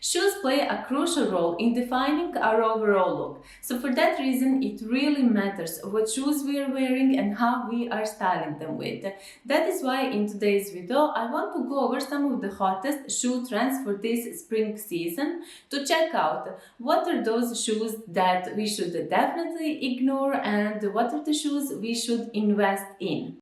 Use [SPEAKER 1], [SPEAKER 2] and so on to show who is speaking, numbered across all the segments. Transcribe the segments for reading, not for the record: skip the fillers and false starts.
[SPEAKER 1] Shoes play a crucial role in defining our overall look. So for that reason, it really matters what shoes we are wearing and how we are styling them with. That is why in today's video, I want to go over some of the hottest shoe trends for this spring season to check out what are those shoes that we should definitely ignore and what are the shoes we should invest in.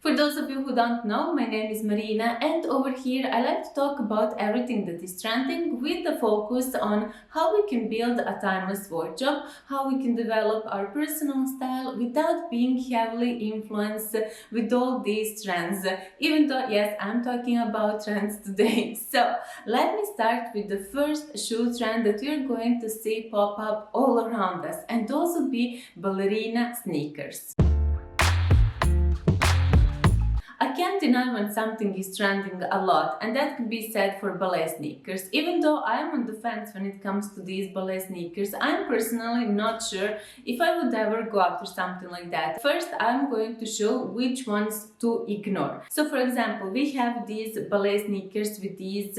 [SPEAKER 1] For those of you who don't know, my name is Marina, and over here I like to talk about everything that is trending with the focus on how we can build a timeless wardrobe, how we can develop our personal style without being heavily influenced with all these trends. Even though, yes, I'm talking about trends today. So let me start with the first shoe trend that we're going to see pop up all around us, and those will be ballerina sneakers. I can't deny when something is trending a lot, and that can be said for ballet sneakers. Even though I'm on the fence when it comes to these ballet sneakers, I'm personally not sure if I would ever go after something like that. First, I'm going to show which ones to ignore. So for example, we have these ballet sneakers with these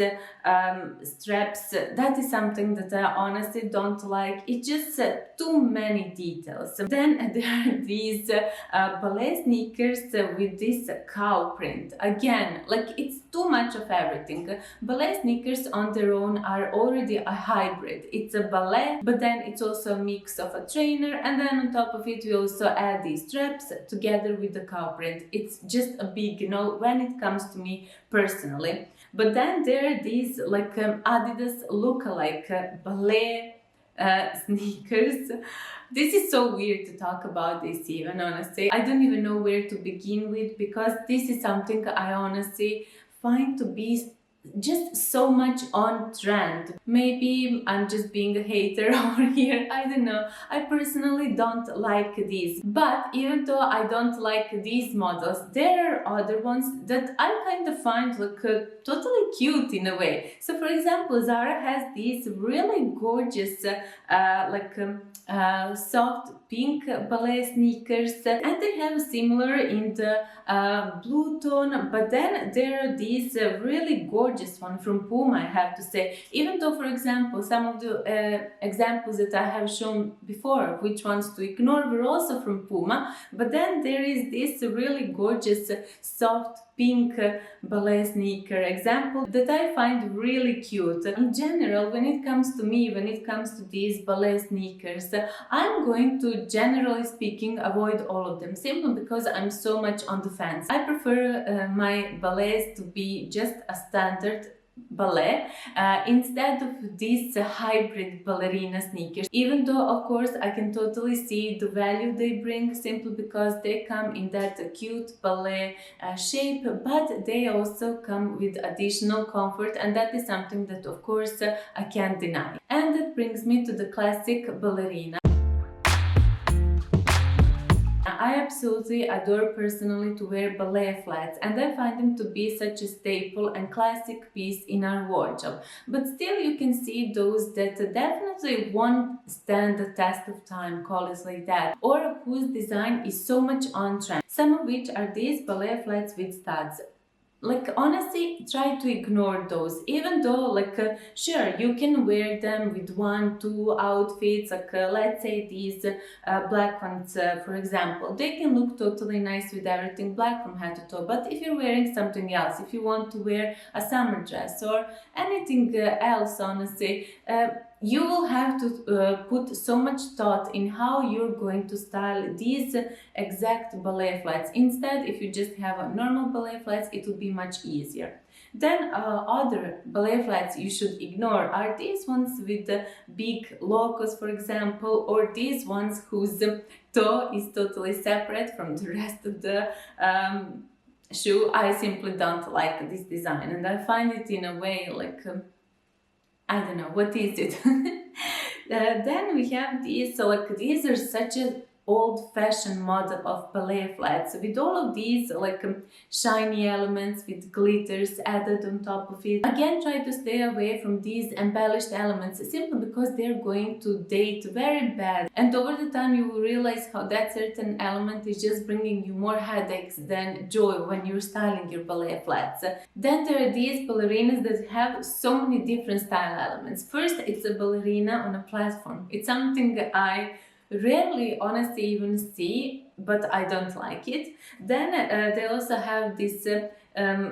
[SPEAKER 1] straps. That is something that I honestly don't like. It's just too many details. Then there are these ballet sneakers with this cow print. Again, like it's too much of everything. Ballet sneakers on their own are already a hybrid. It's a ballet, but then it's also a mix of a trainer, and then on top of it we also add these straps together with the cow print. It's just a big no when it comes to me personally. But then there are these like Adidas look-alike ballet sneakers. This is so weird to talk about this even, honestly. I don't even know where to begin with because this is something I honestly find to be just so much on trend. Maybe I'm just being a hater over here, I don't know. I personally don't like these. But even though I don't like these models, there are other ones that I kind of find look totally cute in a way. So for example, Zara has these really gorgeous soft pink ballet sneakers, and they have similar in the blue tone, but then there are these really gorgeous one from Puma, I have to say. Even though, for example, some of the examples that I have shown before, which ones to ignore, were also from Puma, but then there is this really gorgeous soft pink ballet sneaker example that I find really cute. In general, when it comes to me, when it comes to these ballet sneakers, I'm going to, generally speaking, avoid all of them simply because I'm so much on the fence. I prefer my ballets to be just a standard ballet instead of these hybrid ballerina sneakers, even though of course I can totally see the value they bring simply because they come in that cute ballet shape, but they also come with additional comfort, and that is something that of course I can't deny. And that brings me to the classic ballerina. I absolutely adore personally to wear ballet flats, and I find them to be such a staple and classic piece in our wardrobe. But still you can see those that definitely won't stand the test of time, call it like that, or whose design is so much on trend. Some of which are these ballet flats with studs. Like honestly, try to ignore those, even though sure, you can wear them with 1-2 outfits, let's say these black ones for example. They can look totally nice with everything black from head to toe, but if you're wearing something else, if you want to wear a summer dress or anything else, honestly, you will have to put so much thought in how you're going to style these exact ballet flats. Instead, if you just have a normal ballet flats, it will be much easier. Then other ballet flats you should ignore are these ones with the big locos, for example, or these ones whose toe is totally separate from the rest of the shoe. I simply don't like this design, and I find it in a way like I don't know, what is it? Then we have these, so these are such a old-fashioned model of ballet flats with all of these shiny elements with glitters added on top of it. Again, try to stay away from these embellished elements simply because they're going to date very bad, and over the time you will realize how that certain element is just bringing you more headaches than joy when you're styling your ballet flats. Then there are these ballerinas that have so many different style elements. First, it's a ballerina on a platform. It's something I rarely honestly even see, but I don't like it. Then they also have this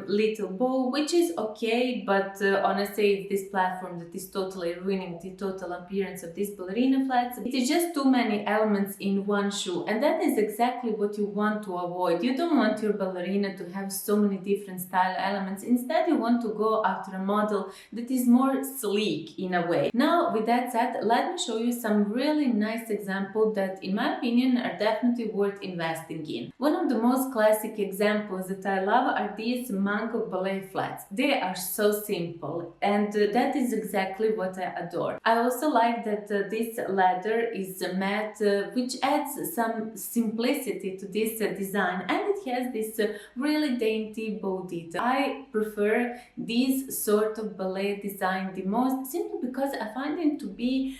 [SPEAKER 1] little bow, which is okay, but honestly it's this platform that is totally ruining the total appearance of these ballerina flats. It is just too many elements in one shoe, and that is exactly what you want to avoid. You don't want your ballerina to have so many different style elements. Instead, you want to go after a model that is more sleek in a way. Now, with that said, let me show you some really nice examples that in my opinion are definitely worth investing in. One of the most classic examples that I love are these mango ballet flats. They are so simple, and that is exactly what I adore. I also like that this leather is matte, which adds some simplicity to this design, and it has this really dainty bow detail. I prefer this sort of ballet design the most, simply because I find it to be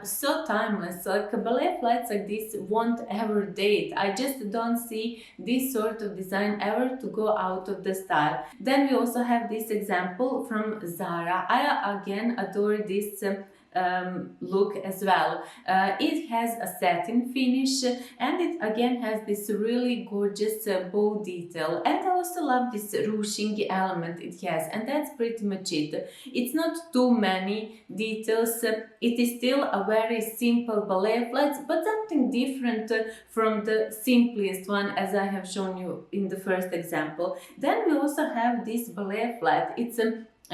[SPEAKER 1] so timeless. Like ballet flats like this won't ever date. I just don't see this sort of design ever to go out of the style. Then we also have this example from Zara. I again adore this look as well. It has a satin finish, and it again has this really gorgeous bow detail, and I also love this ruching element it has, and that's pretty much it. It's not too many details. It is still a very simple ballet flat, but something different from the simplest one, as I have shown you in the first example. Then we also have this ballet flat. It's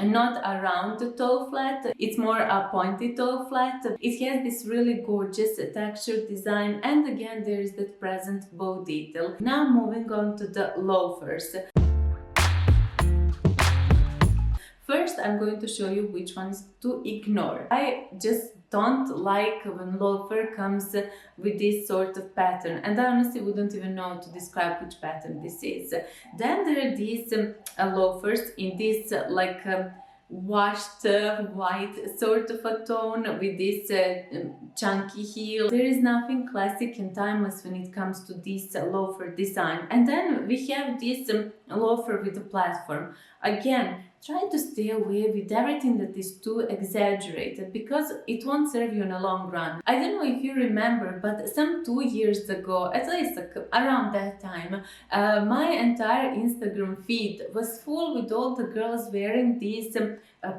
[SPEAKER 1] not a round toe flat, it's more a pointed toe flat. It has this really gorgeous textured design, and again there is that present bow detail. Now moving on to the loafers. First, I'm going to show you which ones to ignore. I just don't like when loafer comes with this sort of pattern, and I honestly wouldn't even know to describe which pattern this is. Then there are these loafers in this washed white sort of a tone with this chunky heel. There is nothing classic and timeless when it comes to this loafer design. And then we have this loafer with a platform. Again, try to stay away with everything that is too exaggerated, because it won't serve you in the long run. I don't know if you remember, but some 2 years ago, at least around that time, my entire Instagram feed was full with all the girls wearing these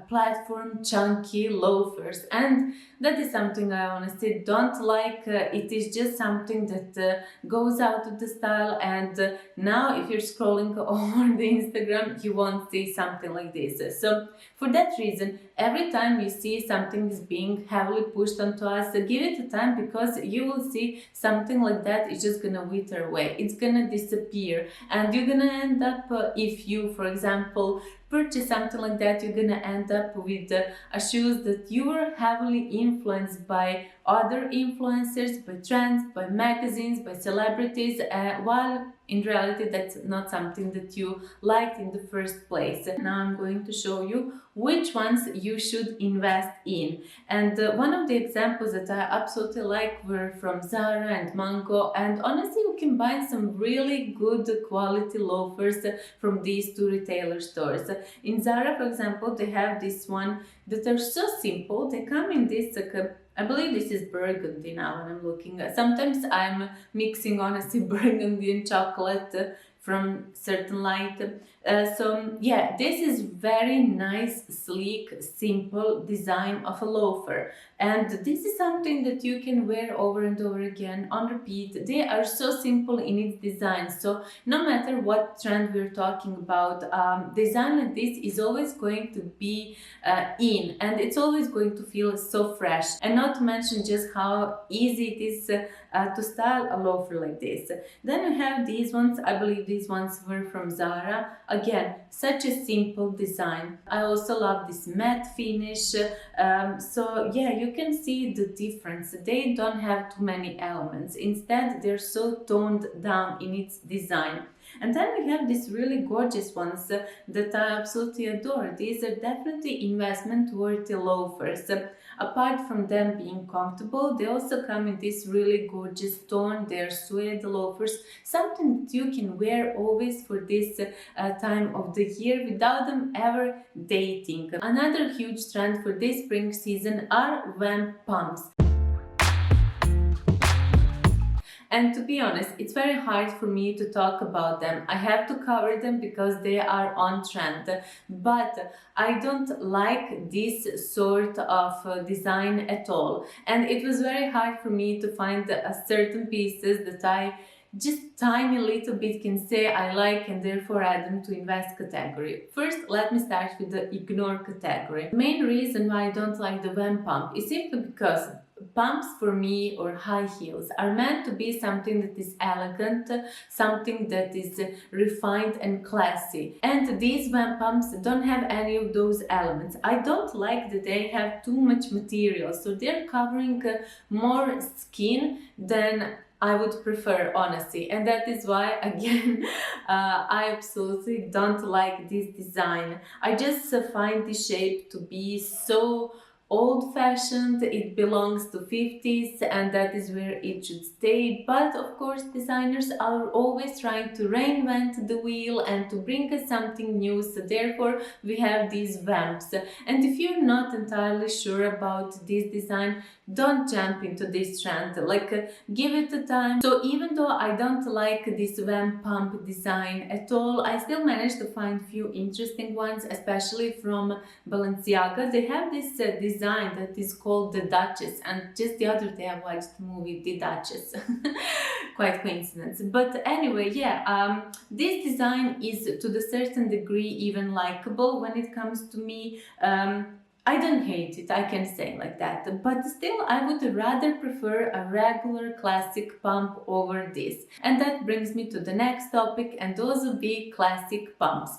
[SPEAKER 1] platform chunky loafers, and that is something I honestly don't like. It is just something that goes out of the style, and now if you're scrolling over the Instagram, you won't see something like this. So for that reason, every time you see something is being heavily pushed onto us, give it a time, because you will see something like that is just gonna wither away. It's gonna disappear, and you're gonna end up, if you, for example, purchase something like that, you're gonna end up with a shoes that you were heavily influenced by other influencers, by trends, by magazines, by celebrities, while in reality that's not something that you liked in the first place. Now I'm going to show you which ones you should invest in, and one of the examples that I absolutely like were from Zara and Mango, and honestly you can buy some really good quality loafers from these two retailer stores. In Zara, for example, they have this one that are so simple. They come in this I believe this is burgundy now when I'm looking at. Sometimes I'm mixing honestly burgundy and chocolate from certain light. So yeah, this is very nice, sleek, simple design of a loafer, and this is something that you can wear over and over again on repeat. They are so simple in its design, so no matter what trend we're talking about, design like this is always going to be in, and it's always going to feel so fresh, and not to mention just how easy it is to style a loafer like this. Then we have these ones. I believe these ones were from Zara. Again, such a simple design. I also love this matte finish. So yeah, you can see the difference. They don't have too many elements. Instead, they're so toned down in its design. And then we have these really gorgeous ones that I absolutely adore. These are definitely investment worthy loafers. Apart from them being comfortable, they also come in this really gorgeous tone. They're suede loafers, something that you can wear always for this time of the year without them ever dating. Another huge trend for this spring season are vamp pumps. And to be honest, it's very hard for me to talk about them. I have to cover them because they are on trend. But I don't like this sort of design at all. And it was very hard for me to find certain pieces that I just tiny little bit can say I like and therefore add them to invest category. First, let me start with the ignore category. The main reason why I don't like the vamp pump is simply because pumps for me, or high heels, are meant to be something that is elegant, something that is refined and classy. And these vamp pumps don't have any of those elements. I don't like that they have too much material, so they're covering more skin than I would prefer, honestly, and that is why again I absolutely don't like this design. I just find the shape to be so old-fashioned. It belongs to 50s and that is where it should stay, but of course designers are always trying to reinvent the wheel and to bring us something new, so therefore we have these vamps. And if you're not entirely sure about this design, don't jump into this trend, give it a time. So even though I don't like this vamp pump design at all, I still managed to find few interesting ones, especially from Balenciaga. They have this design that is called the Duchess, and just the other day I watched the movie The Duchess. Quite coincidence, but anyway, yeah, this design is to the certain degree even likable when it comes to me. I don't hate it, I can say like that, but still I would rather prefer a regular classic pump over this. And that brings me to the next topic, and those would be classic pumps.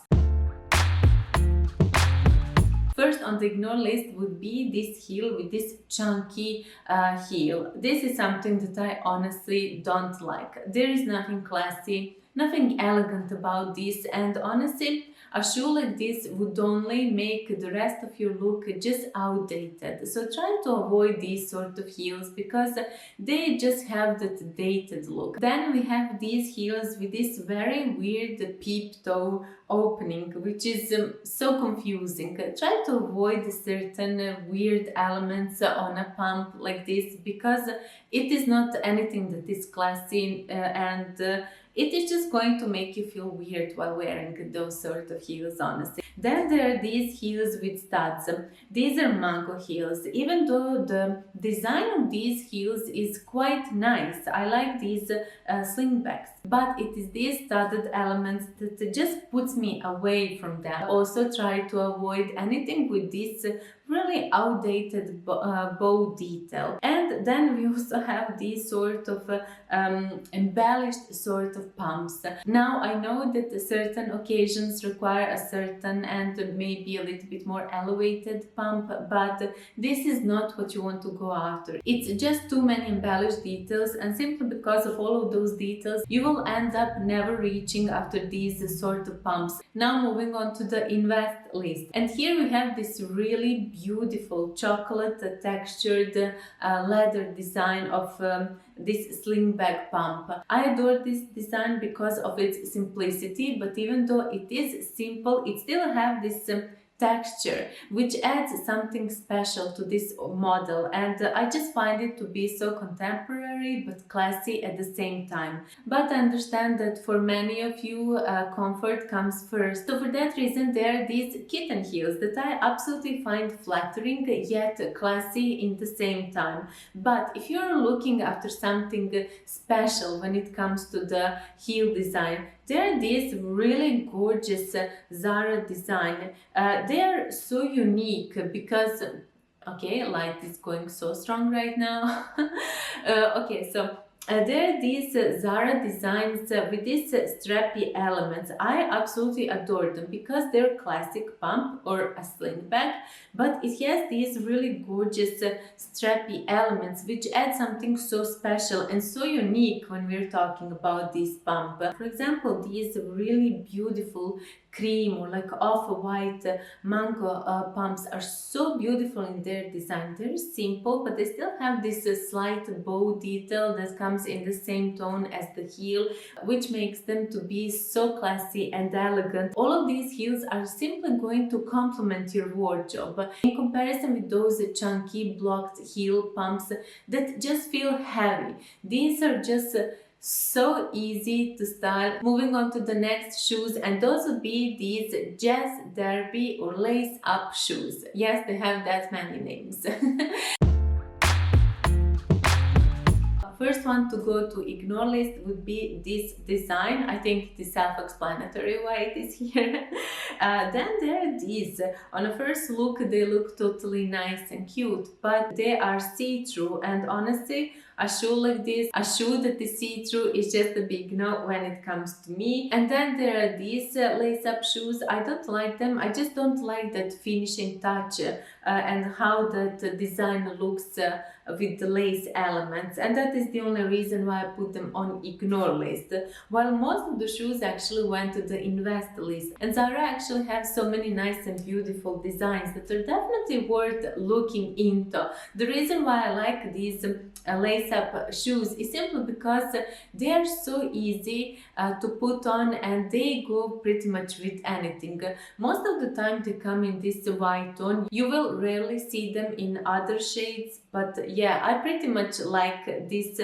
[SPEAKER 1] First on the ignore list would be this heel with this chunky heel. This is something that I honestly don't like. There is nothing classy, nothing elegant about this, and honestly, a shoe like this would only make the rest of your look just outdated. So try to avoid these sort of heels because they just have that dated look. Then we have these heels with this very weird peep toe opening, which is so confusing. Try to avoid certain weird elements on a pump like this because it is not anything that is classy and it is just going to make you feel weird while wearing those sort of heels, honestly. Then there are these heels with studs. These are mango heels. Even though the design of these heels is quite nice, I like these slingbacks, but it is these studded elements that just puts me away from them. Also try to avoid anything with this really outdated bow detail. And then we also have these sort of embellished sort of pumps. Now I know that certain occasions require a certain and maybe a little bit more elevated pump, but this is not what you want to go after. It's just too many embellished details, and simply because of all of those details you will end up never reaching after these sort of pumps. Now moving on to the invest list, and here we have this really beautiful chocolate textured leather design of this slingback pump. I adore this design because of its simplicity, but even though it is simple, it still has this texture which adds something special to this model, and I just find it to be so contemporary but classy at the same time. But I understand that for many of you comfort comes first, so for that reason there are these kitten heels that I absolutely find flattering yet classy in the same time. But if you're looking after something special when it comes to the heel design, there are these really gorgeous Zara design. They are so unique because, okay, light is going so strong right now. Okay, so There are these Zara designs with these strappy elements. I absolutely adore them because they're classic pump or a sling bag, but it has these really gorgeous strappy elements which add something so special and so unique when we're talking about this pump. For example, these really beautiful cream or like off-white mango pumps are so beautiful in their design. They're simple, but they still have this slight bow detail that comes in the same tone as the heel, which makes them to be so classy and elegant. All of these heels are simply going to complement your wardrobe in comparison with those chunky blocked heel pumps that just feel heavy. These are just so easy to style. Moving on to the next shoes, and those would be these jazz derby or lace up shoes. Yes, they have that many names. First one to go to ignore list would be this design. I think it is self-explanatory why it is here. Then there are these. On a first look, they look totally nice and cute, but they are see-through, and honestly, a shoe like this, a shoe that is see-through, is just a big no when it comes to me. And then there are these lace-up shoes. I don't like them. I just don't like that finishing touch and how that design looks with the lace elements, and that is the only reason why I put them on ignore list, while most of the shoes actually went to the invest list. And Zara actually have so many nice and beautiful designs that are definitely worth looking into. The reason why I like these lace up shoes is simply because they are so easy to put on, and they go pretty much with anything. Most of the time they come in this white tone. You will rarely see them in other shades, but yeah, I pretty much like this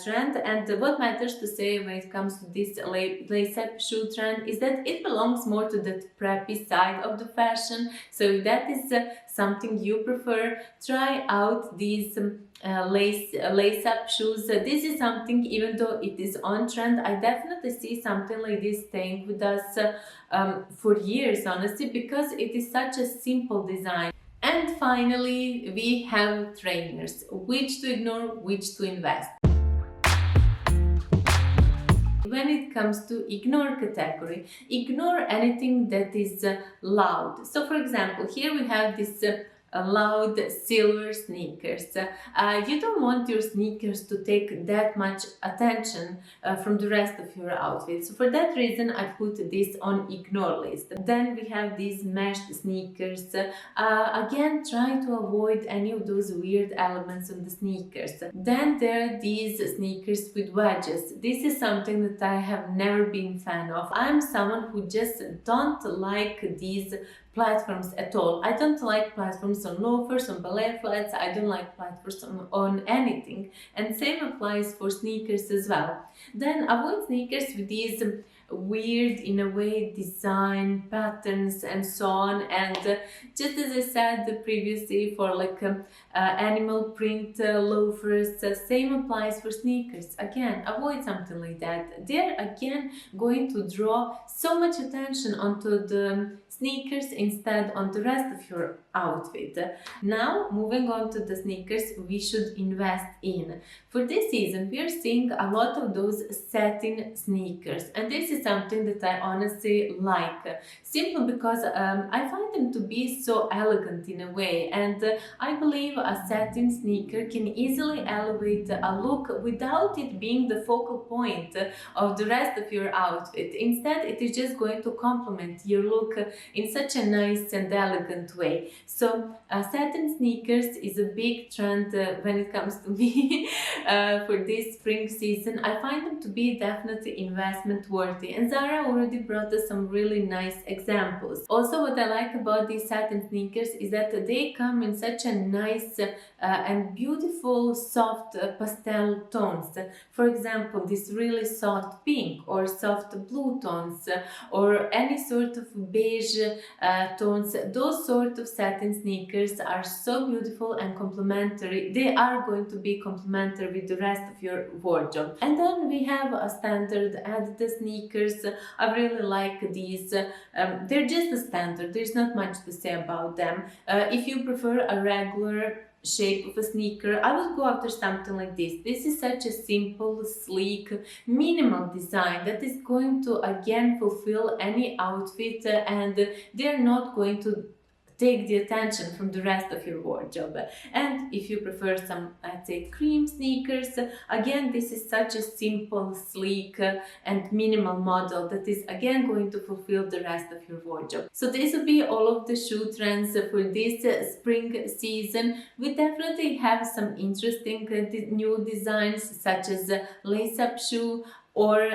[SPEAKER 1] trend. And what matters to say when it comes to this lace-up shoe trend is that it belongs more to that preppy side of the fashion. So if that is something you prefer, try out these lace-up shoes. This is something, even though it is on trend, I definitely see something like this staying with us for years, honestly, because it is such a simple design. And finally, we have trainers. Which to ignore, which to invest. When it comes to ignore category, ignore anything that is loud. So for example, here we have this loud silver sneakers. You don't want your sneakers to take that much attention from the rest of your outfit. So for that reason, I put this on ignore list. Then we have these mesh sneakers. Again, try to avoid any of those weird elements on the sneakers. Then there are these sneakers with wedges. This is something that I have never been fan of. I'm someone who just don't like these platforms at all. I don't like platforms on loafers, on ballet flats. I don't like platforms on anything. And same applies for sneakers as well. Then avoid sneakers with these weird, in a way, design patterns and so on. And just as I said previously, for like animal print loafers, same applies for sneakers. Again, avoid something like that. They're again going to draw so much attention onto the sneakers instead on the rest of your outfit. Now, moving on to the sneakers we should invest in. For this season, we are seeing a lot of those satin sneakers, and this is something that I honestly like, simply because I find them to be so elegant in a way, and I believe a satin sneaker can easily elevate a look without it being the focal point of the rest of your outfit. Instead, it is just going to complement your look in such a nice and elegant way. So satin sneakers is a big trend when it comes to me for this spring season. I find them to be definitely investment worthy, and Zara already brought us some really nice examples. Also, what I like about these satin sneakers is that they come in such a nice and beautiful soft pastel tones. For example, this really soft pink or soft blue tones or any sort of beige tones. Those sort of satin sneakers are so beautiful and complementary. They are going to be complementary with the rest of your wardrobe. And then we have a standard Adidas sneakers. I really like these. They're just a standard. There's not much to say about them. If you prefer a regular shape of a sneaker, I would go after something like this. This is such a simple, sleek, minimal design that is going to again fulfill any outfit, and they're not going to take the attention from the rest of your wardrobe. And if you prefer some, I'd say, cream sneakers, again, this is such a simple, sleek, and minimal model that is again going to fulfill the rest of your wardrobe. So this will be all of the shoe trends for this spring season. We definitely have some interesting new designs, such as lace-up shoe or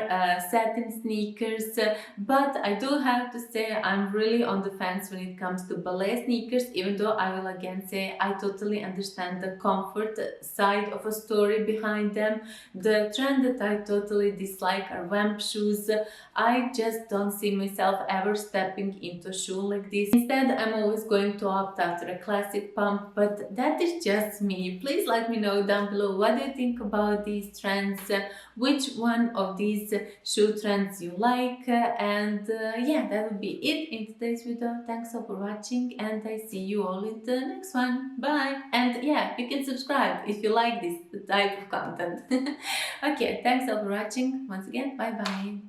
[SPEAKER 1] satin sneakers, but I do have to say I'm really on the fence when it comes to ballet sneakers, even though I will again say I totally understand the comfort side of a story behind them. The trend that I totally dislike are vamp shoes. I just don't see myself ever stepping into a shoe like this. Instead, I'm always going to opt after a classic pump, but that is just me. Please let me know down below what do you think about these trends, which one of these shoe trends you like, and yeah, that would be it in today's video. Thanks all for watching, and I see you all in the next one. Bye! And yeah, you can subscribe if you like this type of content. Okay, thanks all for watching. Once again, bye bye.